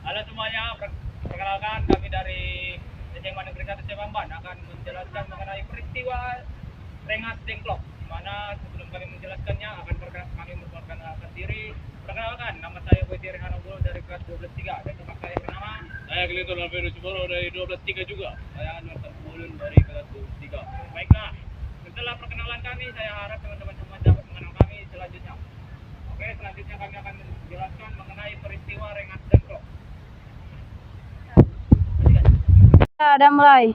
Halo semuanya, perkenalkan kami dari SMA Negeri 1 Sebamban akan menjelaskan mengenai peristiwa Rengas Dengklok. Di mana sebelum kami menjelaskannya kami memperkenalkan diri. Perkenalkan, nama saya Boy Hanogul dari kelas 12-3 dan tempat saya bernama. Saya Clinton Alvero Ciboro dari 12-3 juga. Saya Anwar Tambulun dari kelas 12-3. Baiklah, setelah perkenalan kami, saya harap teman-teman semua dapat mengenal kami selanjutnya. Oke, selanjutnya kami akan menjelaskan mengenai peristiwa Rengas Dengklok. Ada mulai.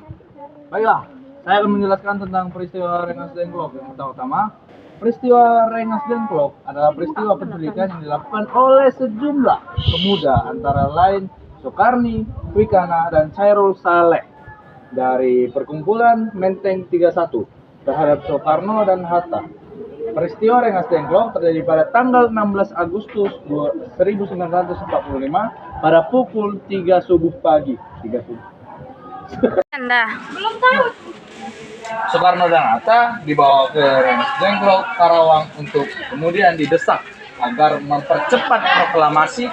Baiklah, saya akan menjelaskan tentang peristiwa Rengas Dengklok. Yang pertama, peristiwa Rengas Dengklok adalah peristiwa penculikan yang dilakukan oleh sejumlah pemuda antara lain Soekarni, Wikana, dan Chairul Saleh dari perkumpulan Menteng 31 terhadap Soekarno dan Hatta. Peristiwa Rengas Dengklok terjadi pada tanggal 16 Agustus 1945 pada pukul 3 subuh pagi. 3 subuh. Anda. Soekarno dan Hatta dibawa ke Rengas Dengklok, Karawang untuk kemudian didesak agar mempercepat proklamasi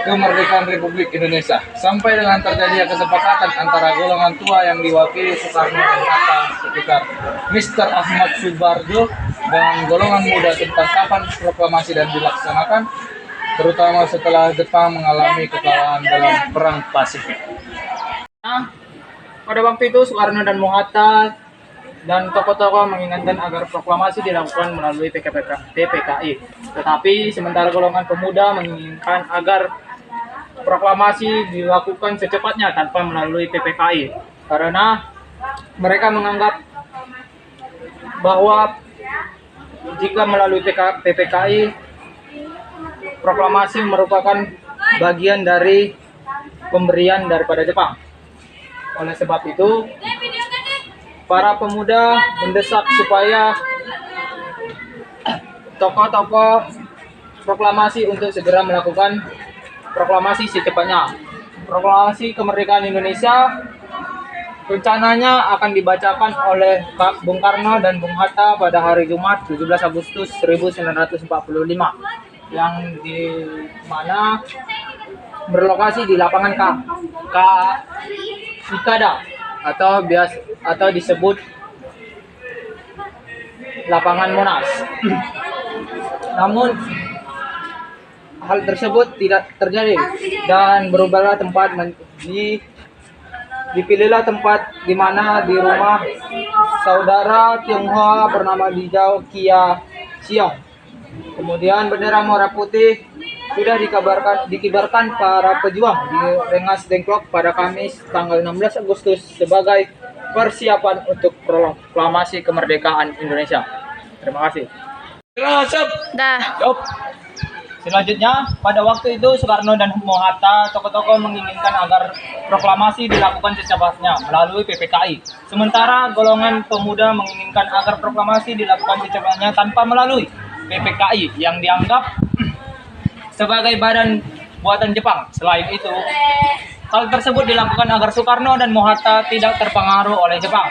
kemerdekaan Republik Indonesia sampai dengan terjadinya kesepakatan antara golongan tua yang diwakili Soekarno dan Hatta sekitar Mr. Ahmad Subarjo dan golongan muda tentang kapan proklamasi dan dilaksanakan, terutama setelah Jepang mengalami kekalahan dalam Perang Pasifik. Pada waktu itu Soekarno dan Hatta dan tokoh-tokoh menginginkan agar proklamasi dilakukan melalui PPKI. Tetapi sementara golongan pemuda menginginkan agar proklamasi dilakukan secepatnya tanpa melalui PPKI. Karena mereka menganggap bahwa jika melalui PPKI, proklamasi merupakan bagian dari pemberian daripada Jepang. Oleh sebab itu, para pemuda mendesak supaya tokoh-tokoh proklamasi untuk segera melakukan proklamasi secepatnya. Proklamasi kemerdekaan Indonesia rencananya akan dibacakan oleh Bung Karno dan Bung Hatta pada hari Jumat 17 Agustus 1945 yang di mana berlokasi di lapangan Ikada atau disebut lapangan Monas. Namun hal tersebut tidak terjadi dan berubahlah tempat dipilihlah tempat di mana di rumah saudara Tionghoa bernama Dijau Kia Siong. Kemudian bendera merah putih sudah dikibarkan para pejuang di Rengas Dengklok pada Kamis tanggal 16 Agustus sebagai persiapan untuk proklamasi kemerdekaan Indonesia. Terima kasih. Dah. Selanjutnya, pada waktu itu Soekarno dan Hatta, tokoh-tokoh menginginkan agar proklamasi dilakukan secepatnya melalui PPKI. Sementara golongan pemuda menginginkan agar proklamasi dilakukan secepatnya tanpa melalui PPKI yang dianggap sebagai badan buatan Jepang. Selain itu, hal tersebut dilakukan agar Soekarno dan Hatta tidak terpengaruh oleh Jepang.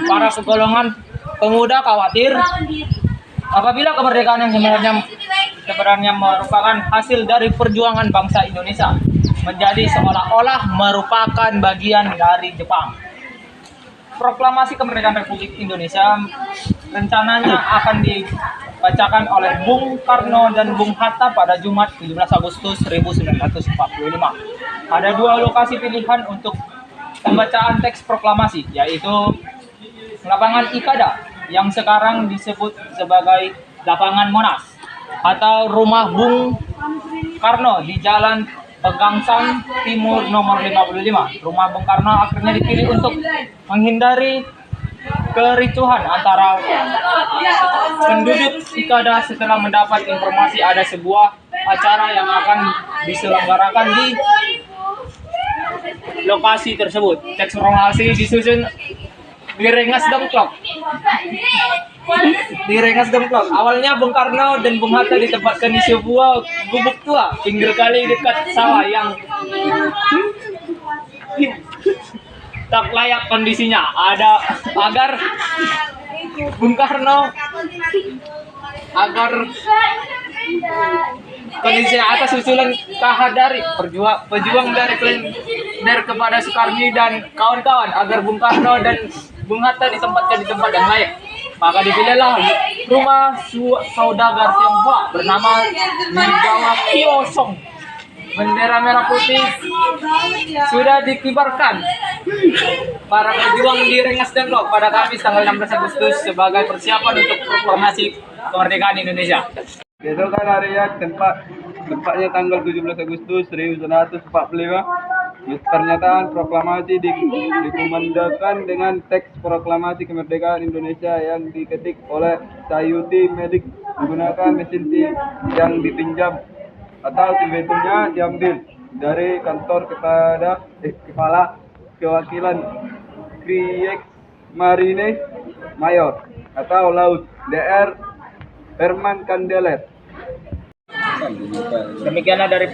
Para golongan pemuda khawatir apabila kemerdekaan yang sebenarnya merupakan hasil dari perjuangan bangsa Indonesia menjadi seolah-olah merupakan bagian dari Jepang. Proklamasi kemerdekaan Republik Indonesia rencananya akan dibacakan oleh Bung Karno dan Bung Hatta pada Jumat 17 Agustus 1945. Ada dua lokasi pilihan untuk pembacaan teks proklamasi, yaitu lapangan Ikada yang sekarang disebut sebagai lapangan Monas atau rumah Bung Karno di Jalan Pegangsaan Timur nomor 55. Rumah Bung Karno akhirnya dipilih untuk menghindari kericuhan antara penduduk Ikada setelah mendapat informasi ada sebuah acara yang akan diselenggarakan di lokasi tersebut. Teks proklamasi disusun di Rengas Dengklok. Awalnya Bung Karno dan Bung Hatta ditempatkan di sebuah gubuk tua pinggir kali dekat sawah yang tak layak kondisinya. Agar Bung Karno kondisi atas usulan Kahadari, pejuang dari Klender kepada Soekarno dan kawan-kawan agar Bung Karno dan Bung Hatta ditempatkan di tempat yang layak. Maka dipilihlah rumah saudagar Tionghoa bernama Ligawa Kiosong. Bendera merah putih sudah dikibarkan para pejuang di Rengas Dengklok pada Kamis tanggal 16 Agustus sebagai persiapan untuk proklamasi kemerdekaan Indonesia. Keesokan harinya tempatnya tanggal 17 Agustus 1945, pernyataan proklamasi dikumandangkan dengan teks proklamasi kemerdekaan Indonesia yang diketik oleh Sayuti Medik menggunakan mesin yang dipinjam atau sebetulnya diambil dari kantor kepala kewakilan Kriegsmarine Mayor atau Laut DR Herman Kandeler. Demikianlah dari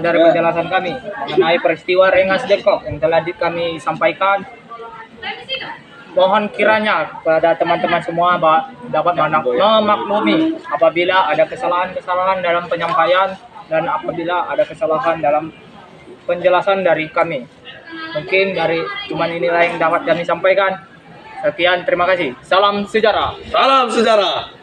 penjelasan kami mengenai peristiwa Rengas Dengklok yang telah kami sampaikan. Mohon kiranya pada teman-teman semua dapat memaklumi apabila ada kesalahan-kesalahan dalam penyampaian dan apabila ada kesalahan dalam penjelasan dari kami. Mungkin cuman inilah yang dapat kami sampaikan. Sekian, terima kasih. Salam sejarah. Salam sejarah.